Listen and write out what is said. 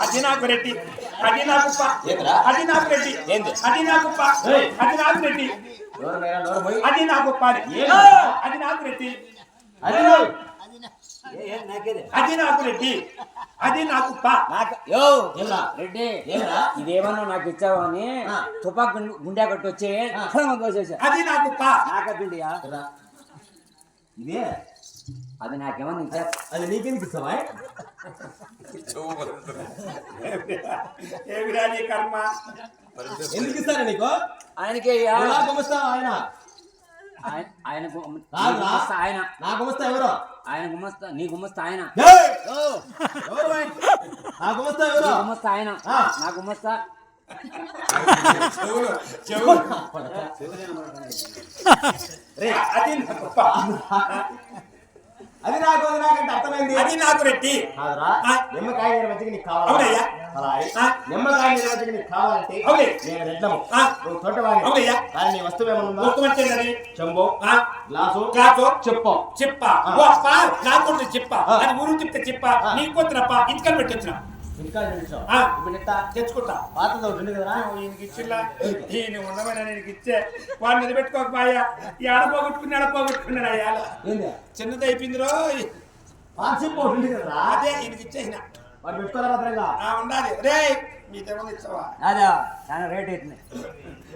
అది నాకు రెడ్డి, అది నాకు అది నాకు రెడ్డి, అది నాకు అది నాకు రెడ్డి, అది నాకు అది నాకు రెడ్డి, అది నాకు రెడ్డి, అది నాకు రెడ్డి ఇదేమన్నా నాకు ఇచ్చావు అని తుపాకు గుండె కట్టి వచ్చి అది నాకు నాకద్దుండియా ఇదే అది నాకేమన్నా ఇచ్చా అది నీకెందుకు ఇస్తావా ఏమిరా నీ కర్మ ఎందుకు ఇస్తారా నీకు ఆయనకే ఆయన ఆయన ఆయన నా గుమస్తా ఎవరు ఆయన గుమస్తా నీ గుమస్తా ఆయన నా గుమస్తా ఎవరు గుమస్తా ఆయన నా గుమస్తా అది నాకు అది నాకంటే అర్థమైంది అది నాకు రెడ్డి నిమ్మకాయ నిర్వచకి నీకు కావాలి నిమ్మకాయ నిర్వచకి నీకు కావాలంటే నేను రెడ్లము నువ్వు తోటవాణి కానీ నీ వస్తువు ఏమన్నా చెంబు గ్లాసు చెప్ప చెప్ప అది ఊరు చెప్తే చెప్ప నీకు పోతున్నప్ప ఇంటికి పెట్టొచ్చిన తెచ్చుకుంటా పాతది ఒకటి కదా ఈయనకి ఇచ్చిలా ఈయన ఉండమని నేను ఇచ్చే వాడు నిలబెట్టుకోకపోయా ఎడపోగొట్టుకుని ఎడపోగొట్టుకున్నాడు అయ్యాల చిన్నది అయిపోయింది రో అదే ఈయనకి ఇచ్చేసిన వాడు పెట్టుకోరా భద్రంగా ఉండాలి రే మీకేమన్నా ఇచ్చావా అదా చాలా రేట్ అవుతుంది